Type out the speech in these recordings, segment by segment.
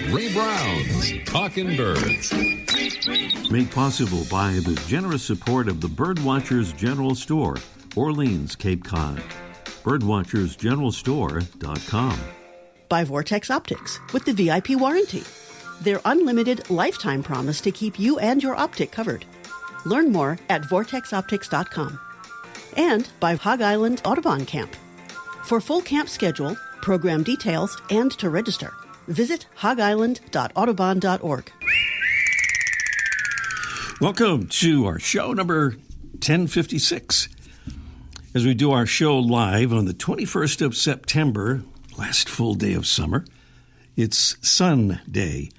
Ray Brown's Talking Birds. Made possible by the generous support of the Birdwatchers General Store, Orleans, Cape Cod. Birdwatchersgeneralstore.com. By Vortex Optics with the VIP warranty. Their unlimited lifetime promise to keep you and your optic covered. Learn more at vortexoptics.com. And by Hog Island Audubon Camp. For full camp schedule, program details, and to register, visit hogisland.audubon.org. Welcome to our show number 1056. As we do our show live on the 21st of September, last full day of summer, it's Sun Day.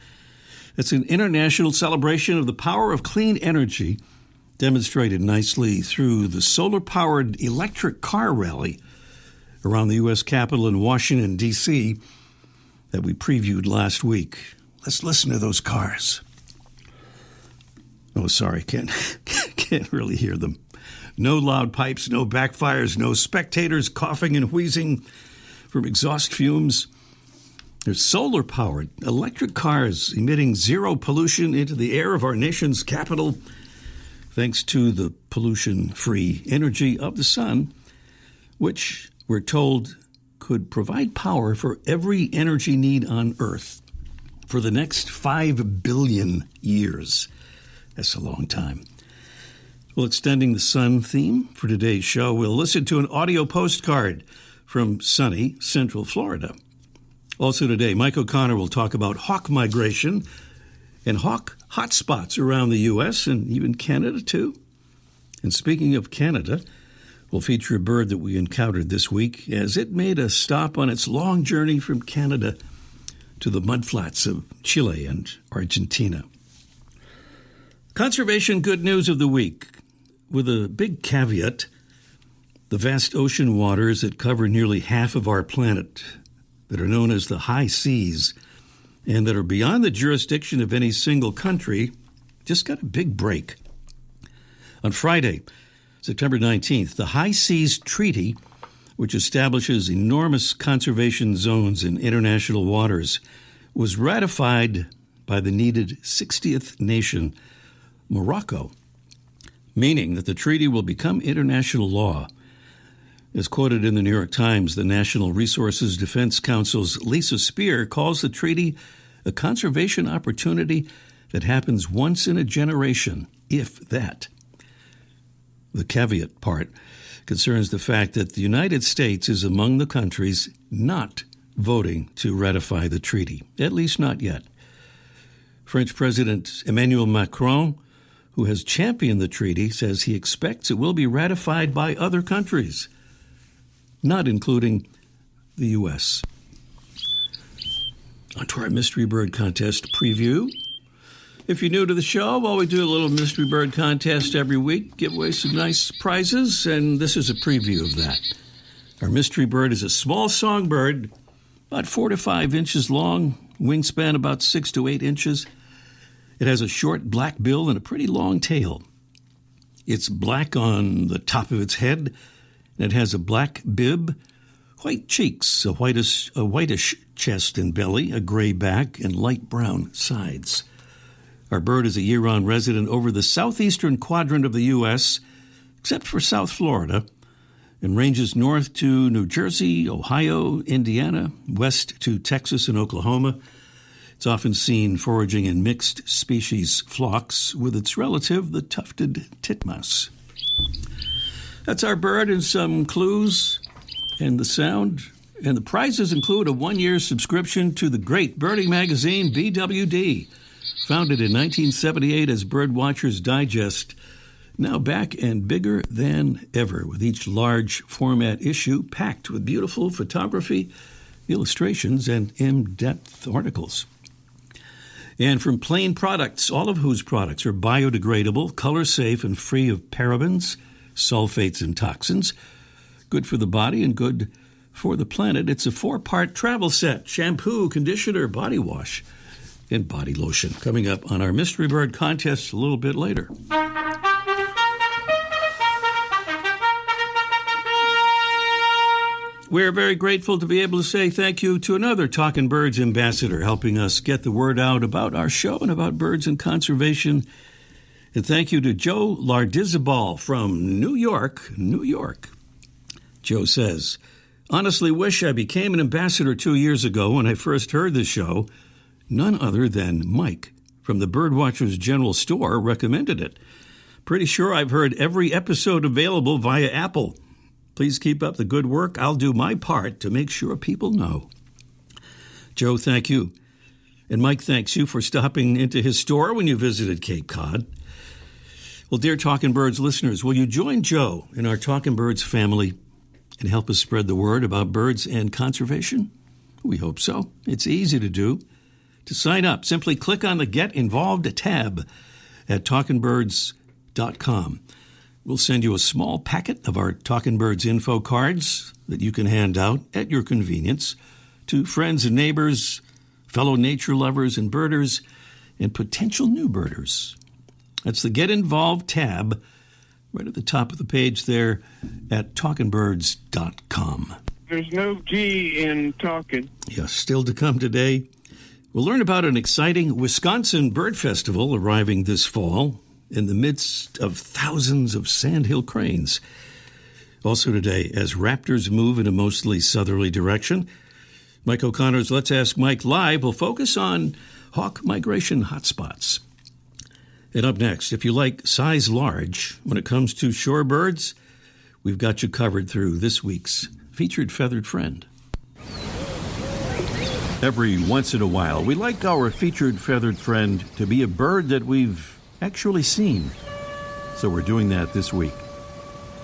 It's an international celebration of the power of clean energy, demonstrated nicely through the solar-powered electric car rally around the U.S. Capitol in Washington, D.C., that we previewed last week. Let's listen to those cars. Oh, sorry, can't really hear them. No loud pipes, no backfires, no spectators coughing and wheezing from exhaust fumes. There's solar-powered electric cars emitting zero pollution into the air of our nation's capital, thanks to the pollution-free energy of the sun, which we're told could provide power for every energy need on Earth for the next 5 billion years. That's a long time. Well, extending the sun theme for today's show, we'll listen to an audio postcard from sunny Central Florida. Also today, Mike O'Connor will talk about hawk migration and hawk hotspots around the U.S. and even Canada, too. And speaking of Canada, we'll feature a bird that we encountered this week as it made a stop on its long journey from Canada to the mudflats of Chile and Argentina. Conservation good news of the week, with a big caveat: the vast ocean waters that cover nearly half of our planet, that are known as the high seas, and that are beyond the jurisdiction of any single country, just got a big break. On Friday, September 19th, the High Seas Treaty, which establishes enormous conservation zones in international waters, was ratified by the needed 60th nation, Morocco, meaning that the treaty will become international law. As quoted in the New York Times, the National Resources Defense Council's Lisa Spear calls the treaty a conservation opportunity that happens once in a generation, if that. The caveat part concerns the fact that the United States is among the countries not voting to ratify the treaty, at least not yet. French President Emmanuel Macron, who has championed the treaty, says he expects it will be ratified by other countries, not including the U.S. On to our Mystery Bird Contest preview. If you're new to the show, well, we do a little Mystery Bird Contest every week, give away some nice prizes, and this is a preview of that. Our Mystery Bird is a small songbird, about 4 to 5 inches long, wingspan about 6 to 8 inches. It has a short black bill and a pretty long tail. It's black on the top of its head, and it has a black bib, white cheeks, a whitish chest and belly, a gray back, and light brown sides. Our bird is a year-round resident over the southeastern quadrant of the U.S., except for South Florida, and ranges north to New Jersey, Ohio, Indiana, west to Texas and Oklahoma. It's often seen foraging in mixed species flocks with its relative, the tufted titmouse. That's our bird and some clues and the sound. And the prizes include a 1-year subscription to the great birding magazine BWD, founded in 1978 as Birdwatchers Digest, now back and bigger than ever, with each large format issue packed with beautiful photography, illustrations, and in-depth articles. And from Plain Products, all of whose products are biodegradable, color-safe, and free of parabens, sulfates, and toxins, good for the body and good for the planet. It's a 4-part travel set: shampoo, conditioner, body wash, and body lotion. Coming up on our Mystery Bird Contest a little bit later. We're very grateful to be able to say thank you to another Talking Birds ambassador helping us get the word out about our show and about birds and conservation. And thank you to Joe Lardizabal from New York, New York. Joe says, honestly wish I became an ambassador 2 years ago when I first heard the show. None other than Mike from the Birdwatchers General Store recommended it. Pretty sure I've heard every episode available via Apple. Please keep up the good work. I'll do my part to make sure people know. Joe, thank you. And Mike thanks you for stopping into his store when you visited Cape Cod. Well, dear Talking Birds listeners, will you join Joe in our Talking Birds family and help us spread the word about birds and conservation? We hope so. It's easy to do. To sign up, simply click on the Get Involved tab at talkingbirds.com. We'll send you a small packet of our Talking Birds info cards that you can hand out at your convenience to friends and neighbors, fellow nature lovers and birders, and potential new birders. That's the Get Involved tab right at the top of the page there at talkingbirds.com. There's no G in talking. Yes, still to come today. We'll learn about an exciting Wisconsin Bird Festival arriving this fall in the midst of thousands of sandhill cranes. Also today, as raptors move in a mostly southerly direction, Mike O'Connor's Let's Ask Mike Live will focus on hawk migration hotspots. And up next, if you like size large when it comes to shorebirds, we've got you covered through this week's Featured Feathered Friend. Every once in a while, we like our Featured Feathered Friend to be a bird that we've actually seen. So we're doing that this week.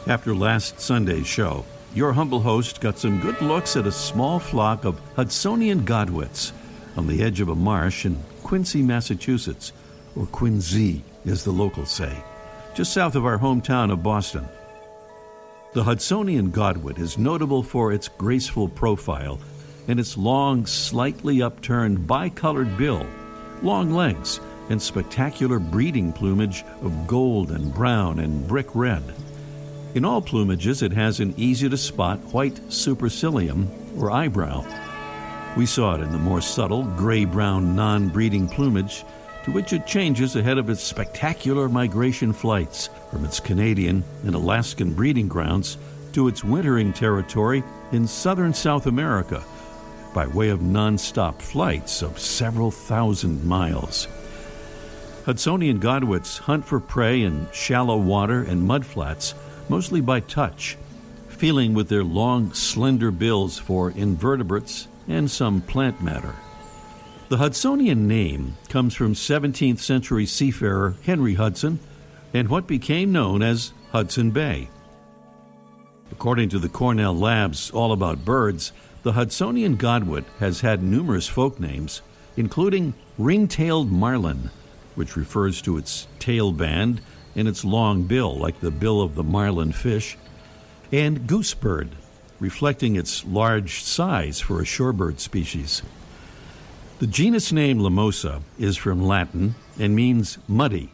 After last Sunday's show, your humble host got some good looks at a small flock of Hudsonian godwits on the edge of a marsh in Quincy, Massachusetts, or Quincy, as the locals say, just south of our hometown of Boston. The Hudsonian godwit is notable for its graceful profile and its long, slightly upturned bicolored bill, long legs, and spectacular breeding plumage of gold and brown and brick red. In all plumages, it has an easy-to-spot white supercilium, or eyebrow. We saw it in the more subtle gray-brown non-breeding plumage, to which it changes ahead of its spectacular migration flights from its Canadian and Alaskan breeding grounds to its wintering territory in southern South America, by way of non-stop flights of several thousand miles. Hudsonian godwits hunt for prey in shallow water and mudflats, mostly by touch, feeling with their long, slender bills for invertebrates and some plant matter. The Hudsonian name comes from 17th century seafarer Henry Hudson and what became known as Hudson Bay. According to the Cornell Lab's All About Birds, the Hudsonian godwit has had numerous folk names, including ring-tailed marlin, which refers to its tail band and its long bill, like the bill of the marlin fish, and goosebird, reflecting its large size for a shorebird species. The genus name Limosa is from Latin and means muddy.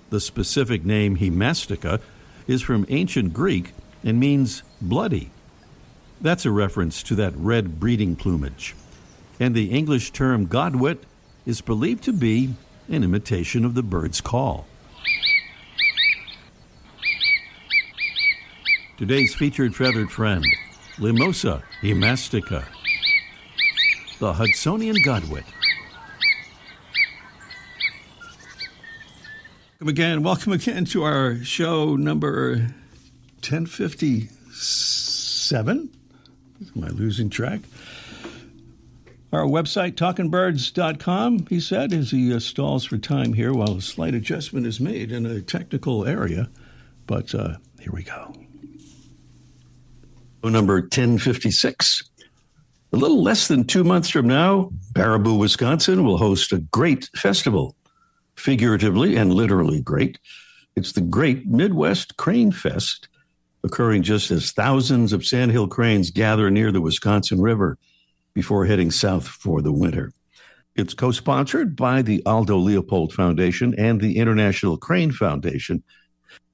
The specific name Hemestica is from ancient Greek and means bloody. That's a reference to that red breeding plumage. And the English term godwit is believed to be an imitation of the bird's call. Today's featured feathered friend, Limosa hemestica, the Hudsonian godwit. Welcome again to our show number 1057. Am I losing track? Our website, talkingbirds.com, he said, as he stalls for time here while a slight adjustment is made in a technical area. But here we go. Number 1056. A little less than 2 months from now, Baraboo, Wisconsin will host a great festival. Figuratively and literally great. It's the Great Midwest Crane Fest, occurring just as thousands of sandhill cranes gather near the Wisconsin River before heading south for the winter. It's co-sponsored by the Aldo Leopold Foundation and the International Crane Foundation,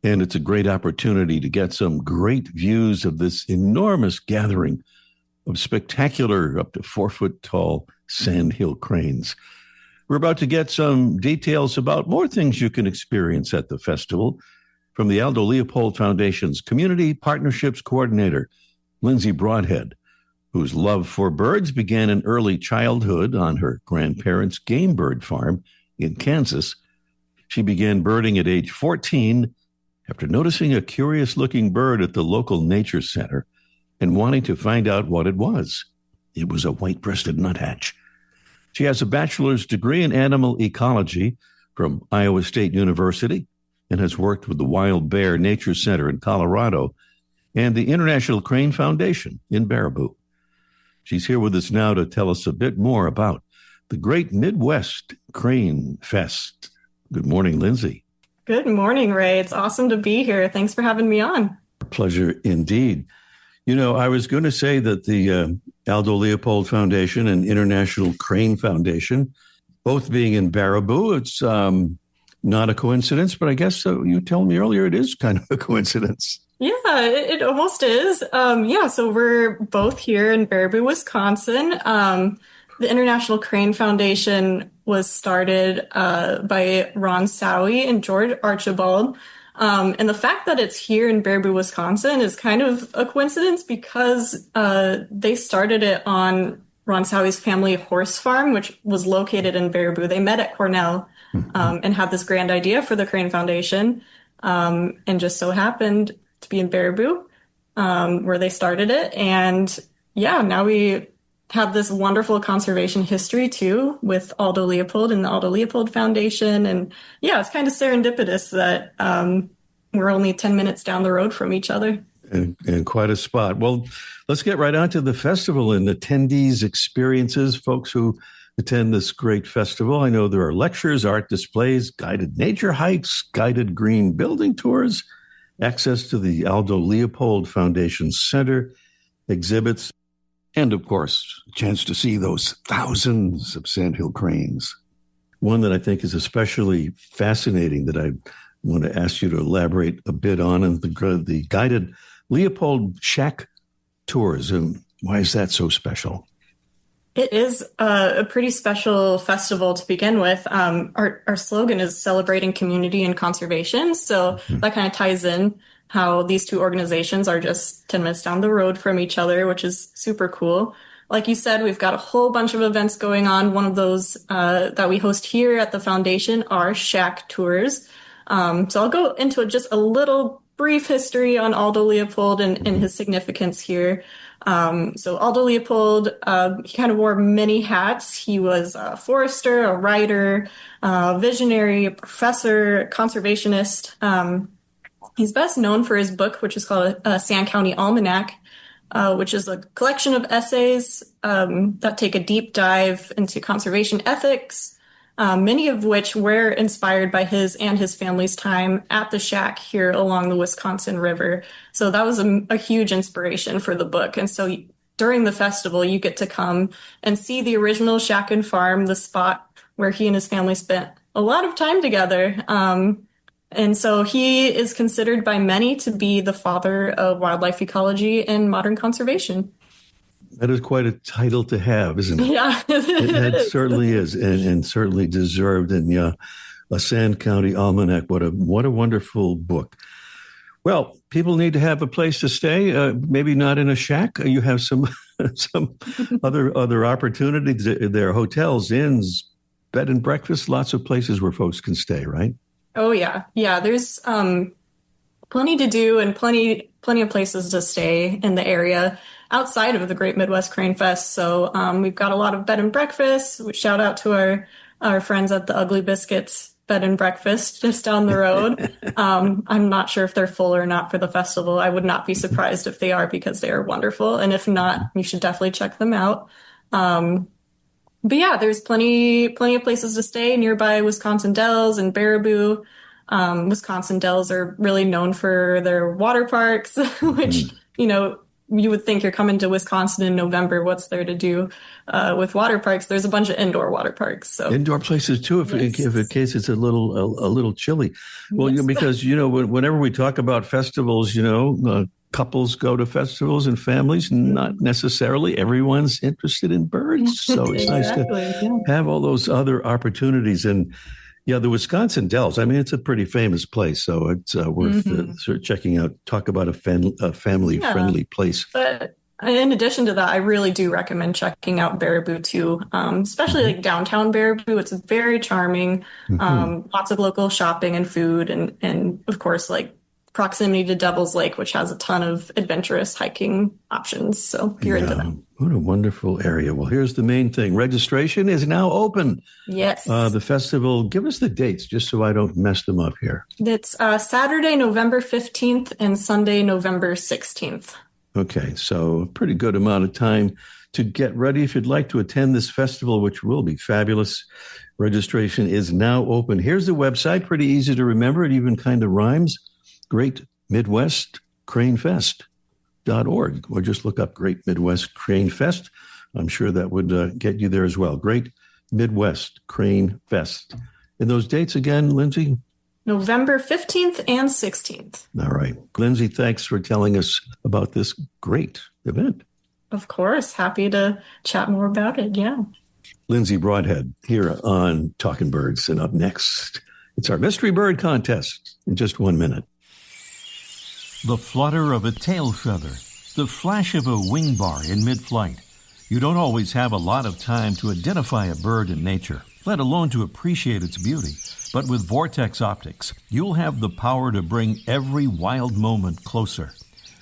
and it's a great opportunity to get some great views of this enormous gathering of spectacular, up to 4-foot tall sandhill cranes. We're about to get some details about more things you can experience at the festival from the Aldo Leopold Foundation's Community Partnerships Coordinator, Lindsey Broadhead, whose love for birds began in early childhood on her grandparents' game bird farm in Kansas. She began birding at age 14 after noticing a curious-looking bird at the local nature center and wanting to find out what it was. It was a white-breasted nuthatch. She has a bachelor's degree in animal ecology from Iowa State University and has worked with the Wild Bear Nature Center in Colorado and the International Crane Foundation in Baraboo. She's here with us now to tell us a bit more about the Great Midwest Crane Fest. Good morning, Lindsey. Good morning, Ray. It's awesome to be here. Thanks for having me on. Pleasure indeed. You know, I was going to say that the Aldo Leopold Foundation and International Crane Foundation, both being in Baraboo, it's not a coincidence, but I guess you told me earlier it is kind of a coincidence. Yeah, it almost is. So we're both here in Baraboo, Wisconsin. The International Crane Foundation was started by Ron Sowie and George Archibald. And the fact that it's here in Baraboo, Wisconsin is kind of a coincidence because they started it on Ron Sowie's family horse farm, which was located in Baraboo. They met at Cornell and had this grand idea for the Crane Foundation, and just so happened to be in Baraboo, where they started it. And yeah, now we have this wonderful conservation history too with Aldo Leopold and the Aldo Leopold Foundation. And yeah, it's kind of serendipitous that we're only 10 minutes down the road from each other. And quite a spot. Well, let's get right on to the festival and attendees' experiences, folks who attend this great festival. I know there are lectures, art displays, guided nature hikes, guided green building tours, access to the Aldo Leopold Foundation Center, exhibits, and of course, a chance to see those thousands of sandhill cranes. One that I think is especially fascinating that I want to ask you to elaborate a bit on, and the guided Leopold Shack tours. And why is that so special? It is a pretty special festival to begin with. Our slogan is celebrating community and conservation. So that kind of ties in how these two organizations are just 10 minutes down the road from each other, which is super cool. Like you said, we've got a whole bunch of events going on. One of those that we host here at the foundation are shack tours. So I'll go into just a little brief history on Aldo Leopold and his significance here. So Aldo Leopold, he kind of wore many hats. He was a forester, a writer, a visionary, a professor, a conservationist. He's best known for his book, which is called Sand County Almanac, which is a collection of essays that take a deep dive into conservation ethics, many of which were inspired by his and his family's time at the shack here along the Wisconsin River. So that was a huge inspiration for the book. And so during the festival, you get to come and see the original shack and farm, the spot where he and his family spent a lot of time together. And so he is considered by many to be the father of wildlife ecology and modern conservation. That is quite a title to have, isn't it? Yeah, it certainly is, and certainly deserved. And yeah, a Sand County Almanac, what a wonderful book. Well, people need to have a place to stay. Maybe not in a shack. You have some other opportunities. There are hotels, inns, bed and breakfast, lots of places where folks can stay, right? Oh yeah. There's plenty to do and plenty of places to stay in the area outside of the Great Midwest Crane Fest. So we've got a lot of bed and breakfast. Shout out to our friends at the Ugly Biscuits Bed and Breakfast just down the road. I'm not sure if they're full or not for the festival. I would not be surprised if they are because they are wonderful. And if not, you should definitely check them out. But yeah, there's plenty of places to stay nearby Wisconsin Dells and Baraboo. Wisconsin Dells are really known for their water parks, which, you would think you're coming to Wisconsin in November. What's there to do with water parks? There's a bunch of indoor water parks. So indoor places too, if in case it's a little chilly. Well, Yes. because whenever we talk about festivals, couples go to festivals and families. Not necessarily everyone's interested in birds, so it's nice to have all those other opportunities. And yeah, the Wisconsin Dells. I mean, it's a pretty famous place, so it's worth sort of checking out. Talk about a family-friendly place. But in addition to that, I really do recommend checking out Baraboo too, especially like downtown Baraboo. It's very charming. Lots of local shopping and food, and of course, like proximity to Devil's Lake, which has a ton of adventurous hiking options. So if you're into that. What a wonderful area. Well, here's the main thing. Registration is now open. Yes. The festival, give us the dates just so I don't mess them up here. It's Saturday, November 15th and Sunday, November 16th. Okay, so a pretty good amount of time to get ready. If you'd like to attend this festival, which will be fabulous, registration is now open. Here's the website, pretty easy to remember. It even kind of rhymes. Great Midwest Crane Fest.org, or just look up Great Midwest Crane Fest. I'm sure that would get you there as well. Great Midwest Crane Fest. And those dates again, Lindsey? November 15th and 16th. All right. Lindsey, thanks for telling us about this great event. Of course. Happy to chat more about it. Yeah. Lindsey Broadhead here on Talking Birds. And up next, it's our Mystery Bird Contest in just 1 minute. The flutter of a tail feather, the flash of a wing bar in mid-flight. You don't always have a lot of time to identify a bird in nature, let alone to appreciate its beauty. But with Vortex Optics, you'll have the power to bring every wild moment closer.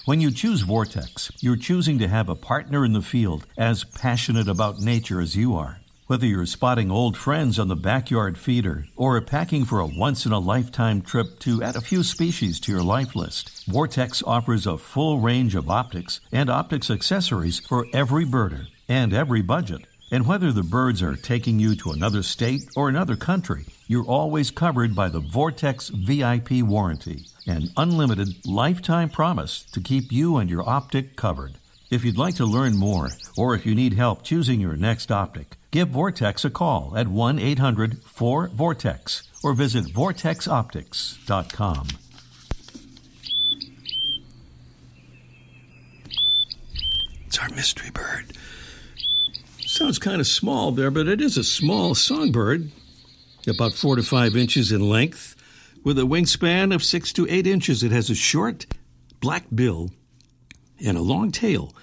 When you choose Vortex, you're choosing to have a partner in the field as passionate about nature as you are. Whether you're spotting old friends on the backyard feeder or packing for a once-in-a-lifetime trip to add a few species to your life list, Vortex offers a full range of optics and optics accessories for every birder and every budget. And whether the birds are taking you to another state or another country, you're always covered by the Vortex VIP warranty, an unlimited lifetime promise to keep you and your optic covered. If you'd like to learn more, or if you need help choosing your next optic, give Vortex a call at 1-800-4VORTEX or visit vortexoptics.com. It's our mystery bird. Sounds kind of small there, but it is a small songbird, about 4 to 5 inches in length, with a wingspan of 6 to 8 inches. It has a short black bill and a long tail.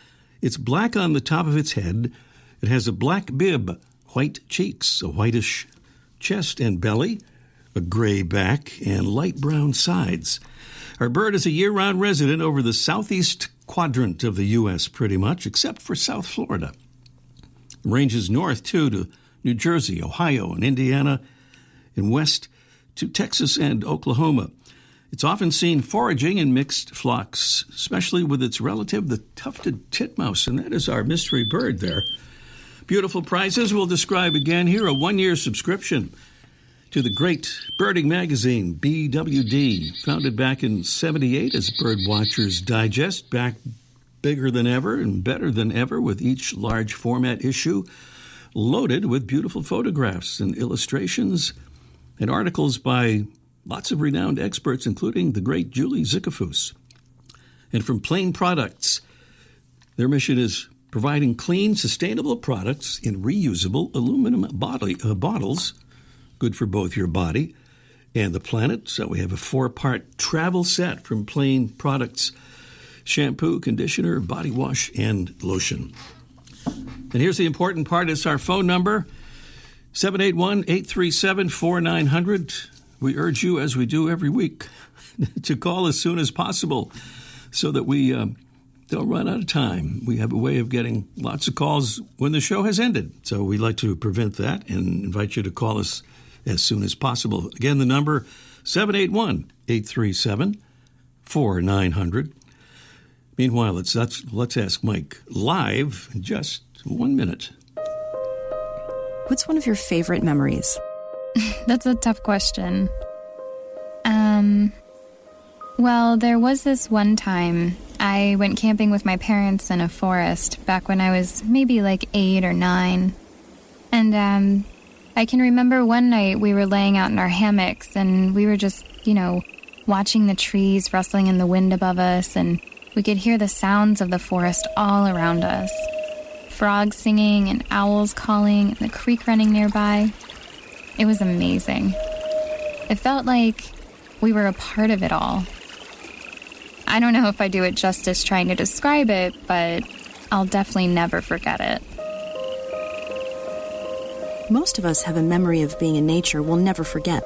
It's black on the top of its head. It has a black bib, white cheeks, a whitish chest and belly, a gray back, and light brown sides. Our bird is a year-round resident over the southeast quadrant of the U.S. pretty much, except for South Florida. It ranges north, too, to New Jersey, Ohio, and Indiana, and west to Texas and Oklahoma. It's often seen foraging in mixed flocks, especially with its relative, the tufted titmouse, and that is our mystery bird there. Beautiful prizes we'll describe again here. A 1-year subscription to the great birding magazine, BWD, founded back in '78 as Birdwatchers Digest, back bigger than ever and better than ever with each large format issue, loaded with beautiful photographs and illustrations and articles by lots of renowned experts, including the great Julie Zickafoos. And from Plain Products, their mission is providing clean, sustainable products in reusable aluminum bottles, good for both your body and the planet. So we have a 4-part travel set from Plain Products: shampoo, conditioner, body wash, and lotion. And here's the important part. It's our phone number, 781-837-4900. We urge you, as we do every week, to call as soon as possible so that we don't run out of time. We have a way of getting lots of calls when the show has ended. So we like to prevent that and invite you to call us as soon as possible. Again, the number, 781-837-4900. Meanwhile, let's ask Mike live in just 1 minute. What's one of your favorite memories? That's a tough question. Well, there was this one time I went camping with my parents in a forest back when I was maybe like 8 or 9. And I can remember one night we were laying out in our hammocks and we were just, watching the trees rustling in the wind above us, and we could hear the sounds of the forest all around us. Frogs singing and owls calling and the creek running nearby. It was amazing. It felt like we were a part of it all. I don't know if I do it justice trying to describe it, but I'll definitely never forget it. Most of us have a memory of being in nature we'll never forget.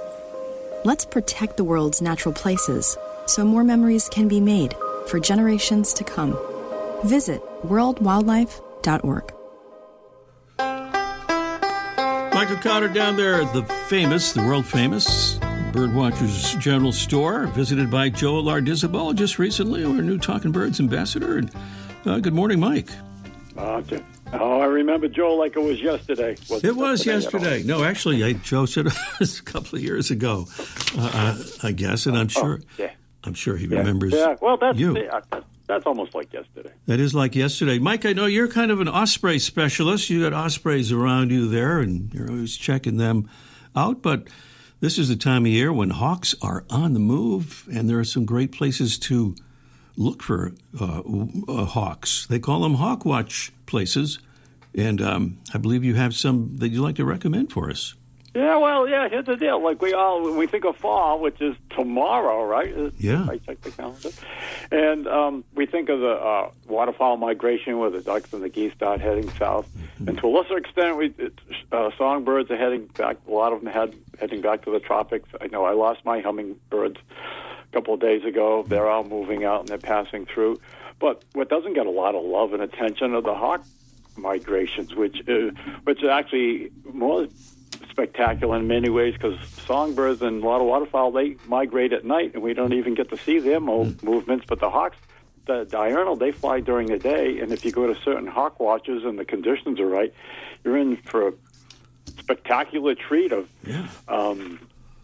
Let's protect the world's natural places so more memories can be made for generations to come. Visit worldwildlife.org. Michael Cotter down there at the world famous Birdwatchers General Store, visited by Joel Ardizabal just recently, our new Talking Birds ambassador. And good morning, Mike. I remember Joe like it was yesterday. It was yesterday. No, actually, Joe said it was a couple of years ago, I guess, and I'm sure he remembers. Yeah, well, that's almost like yesterday. That is like yesterday. Mike, I know you're kind of an osprey specialist. You got ospreys around you there, and you're always checking them out. But this is the time of year when hawks are on the move, and there are some great places to look for hawks. They call them hawk watch places, and I believe you have some that you'd like to recommend for us. Yeah, here's the deal. Like when we think of fall, which is tomorrow, right? Yeah. I check the calendar. And we think of the waterfowl migration where the ducks and the geese start heading south. Mm-hmm. And to a lesser extent, songbirds are heading back. A lot of them heading back to the tropics. I know I lost my hummingbirds a couple of days ago. They're all moving out and they're passing through. But what doesn't get a lot of love and attention are the hawk migrations, which are actually more spectacular in many ways, because songbirds and a lot of waterfowl, they migrate at night, and we don't even get to see their movements. But the hawks, the diurnal, they fly during the day, and if you go to certain hawk watches and the conditions are right, you're in for a spectacular treat of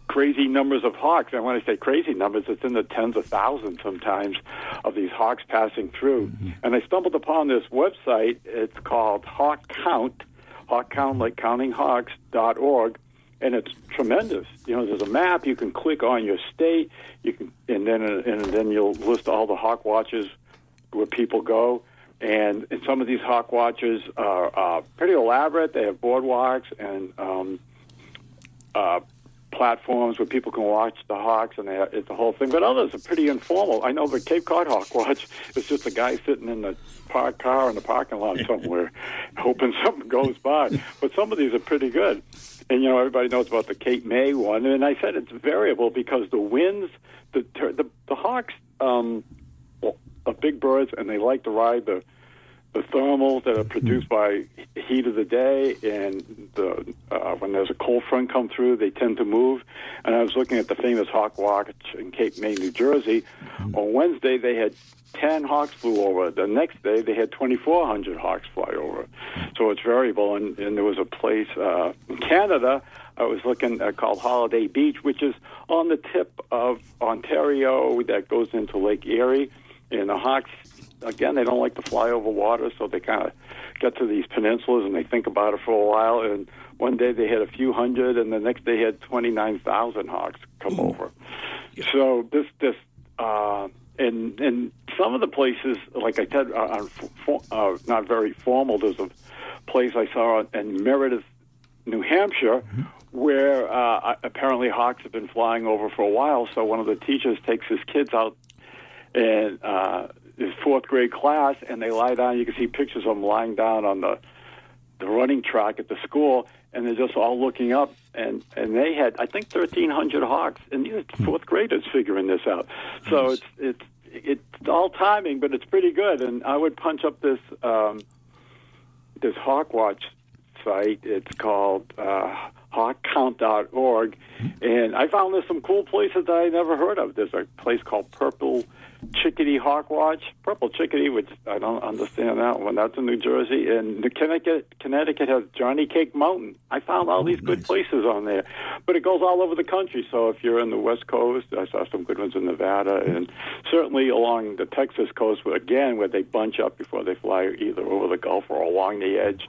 crazy numbers of hawks. And when I say crazy numbers, it's in the tens of thousands sometimes of these hawks passing through. Mm-hmm. And I stumbled upon this website. It's called Hawk Count, like counting hawks.org, and it's tremendous. There's a map. You can click on your state. You can, and then you'll list all the hawk watches where people go. And some of these hawk watches are pretty elaborate. They have boardwalks and platforms where people can watch the hawks, and it's the whole thing. But others are pretty informal. I know the Cape Cod Hawk Watch is just a guy sitting in the parked car in the parking lot somewhere, hoping something goes by. But some of these are pretty good. And everybody knows about the Cape May one. And I said it's variable because the winds, the hawks are big birds, and they like to ride the thermals that are produced by heat of the day, and when there's a cold front come through, they tend to move. And I was looking at the famous hawk watch in Cape May, New Jersey. Mm-hmm. On Wednesday, they had 10 hawks flew over. The next day, they had 2,400 hawks fly over. So it's variable. And there was a place in Canada I was looking called Holiday Beach, which is on the tip of Ontario that goes into Lake Erie. And the hawks, again, they don't like to fly over water, so they kind of get to these peninsulas and they think about it for a while. And one day they had a few hundred, and the next day they had 29,000 hawks come over. Yeah. So and some of the places, like I said, are not very formal. There's a place I saw in Meredith, New Hampshire, where apparently hawks have been flying over for a while. So one of the teachers takes his kids out and his fourth grade class, and they lie down. You can see pictures of them lying down on the running track at the school, and they're just all looking up. And they had, I think, 1,300 hawks, and these are fourth graders figuring this out. So it's all timing, but it's pretty good. And I would punch up this this hawk watch site. It's called hawkcount.org, and I found there's some cool places that I never heard of. There's a place called Purple chickadee hawk watch, purple chickadee, which I don't understand that one. That's in New Jersey. And Connecticut has Johnny Cake Mountain. I found all these good places on there. But it goes all over the country. So if you're in the West Coast, I saw some good ones in Nevada, and certainly along the Texas coast, again, where they bunch up before they fly either over the Gulf or along the edge,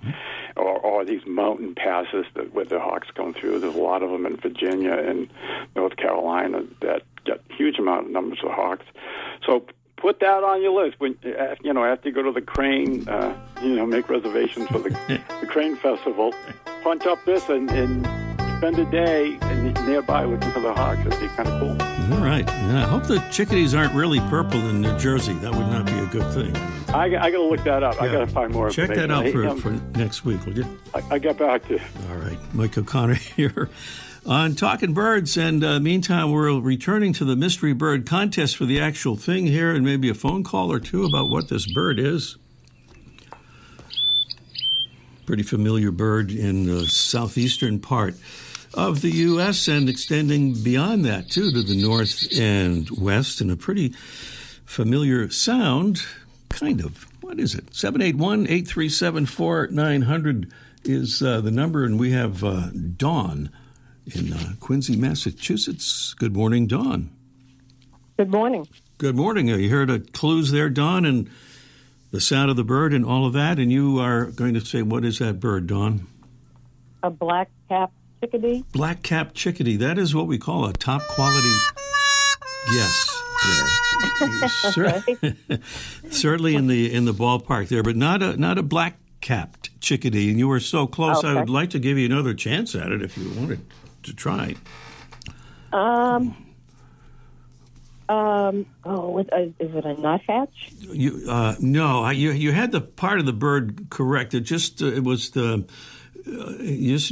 or these mountain passes where the hawks come through. There's a lot of them in Virginia and North Carolina that get huge amount of numbers of hawks. So put that on your list when after you go to the Crane, make reservations for the Crane Festival. Punch up this and spend a day nearby looking for the hawks. It'd be kind of cool. All right. I hope the chickadees aren't really purple in New Jersey. That would not be a good thing. I got to look that up. Yeah. I got to find more information. Check that out for next week, will you? I get back to you. All right. Mike O'Connor here on Talking Birds. And meantime, we're returning to the Mystery Bird Contest for the actual thing here, and maybe a phone call or two about what this bird is. Pretty familiar bird in the southeastern part of the U.S. and extending beyond that, too, to the north and west, and a pretty familiar sound, kind of. What is it? 781-837-4900 is the number, and we have Dawn in Quincy, Massachusetts. Good morning, Dawn. Good morning. Good morning. You heard the clues there, Dawn, and the sound of the bird and all of that, and you are going to say, what is that bird, Dawn? A black-capped chickadee. Black-capped chickadee. That is what we call a top-quality. Yes. Certainly in the ballpark there, but not a black-capped chickadee. And you were so close. Okay. I would like to give you another chance at it if you wanted to try. Is it a nuthatch? No. You had the part of the bird correct. You just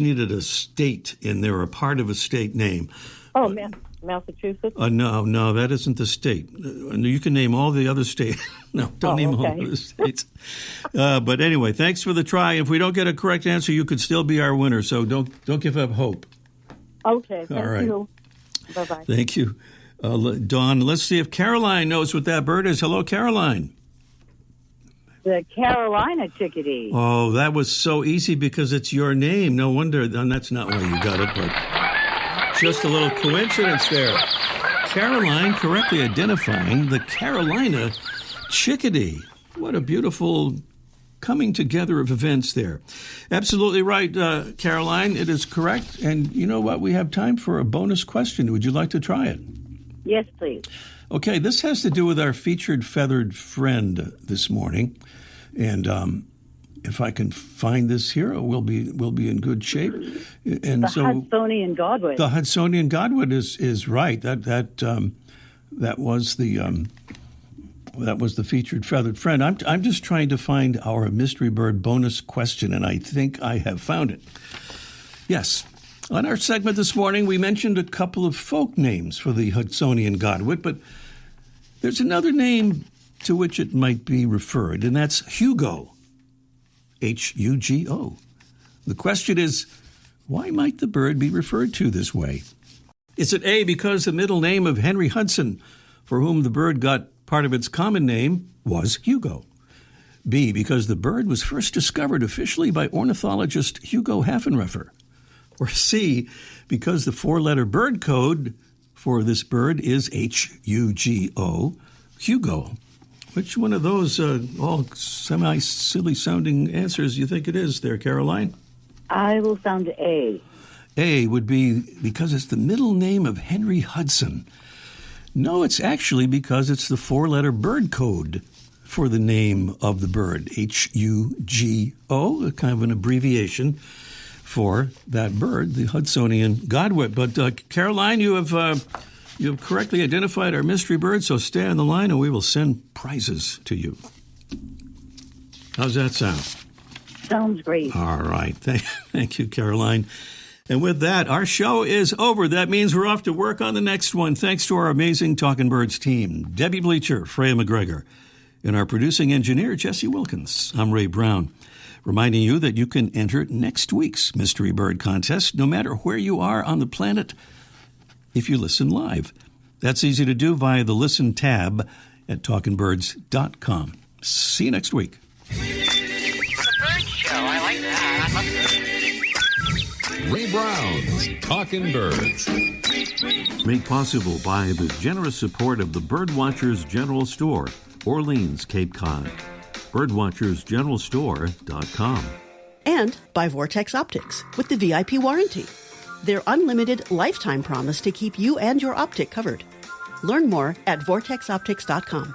needed a state in there, a part of a state name. Oh, Massachusetts? No, that isn't the state. You can name all the other states. No, don't name all the other states. But anyway, thanks for the try. If we don't get a correct answer, you could still be our winner. So don't give up hope. Okay, thank you. Bye-bye. Thank you. Dawn, let's see if Caroline knows what that bird is. Hello, Caroline. The Carolina chickadee. Oh, that was so easy because it's your name. No wonder. And that's not why you got it, but just a little coincidence there. Caroline correctly identifying the Carolina chickadee. What a beautiful coming together of events there. Absolutely right, Caroline. It is correct. And you know what? We have time for a bonus question. Would you like to try it? Yes, please. Okay, this has to do with our featured feathered friend this morning. And if I can find this here, we'll be in good shape. And the Hudsonian Godwit. The Hudsonian Godwit is right. That was the featured feathered friend. I'm just trying to find our mystery bird bonus question, and I think I have found it. Yes. On our segment this morning, we mentioned a couple of folk names for the Hudsonian Godwit, but there's another name to which it might be referred, and that's Hugo, Hugo. The question is, why might the bird be referred to this way? Is it A, because the middle name of Henry Hudson, for whom the bird got part of its common name, was Hugo? B, because the bird was first discovered officially by ornithologist Hugo Haffenreffer? Or C, because the four-letter bird code for this bird is Hugo, Hugo. Which one of those all semi-silly sounding answers you think it is there, Caroline? I will sound A. A would be because it's the middle name of Henry Hudson. No, it's actually because it's the four-letter bird code for the name of the bird, Hugo, kind of an abbreviation for that bird, the Hudsonian Godwit. But Caroline, you have correctly identified our mystery bird, so stay on the line and we will send prizes to you. How's that sound? Sounds great. All right. Thank you, Caroline. And with that, our show is over. That means we're off to work on the next one. Thanks to our amazing Talking Birds team, Debbie Bleacher, Freya McGregor, and our producing engineer, Jesse Wilkins. I'm Ray Brown, reminding you that you can enter next week's Mystery Bird Contest no matter where you are on the planet if you listen live. That's easy to do via the Listen tab at talkingbirds.com. See you next week. The bird show. I like that. I love it. Ray Brown's Talking Birds. Made possible by the generous support of the Birdwatchers General Store, Orleans, Cape Cod. Birdwatchersgeneralstore.com. And by Vortex Optics with the VIP warranty. Their unlimited lifetime promise to keep you and your optic covered. Learn more at vortexoptics.com.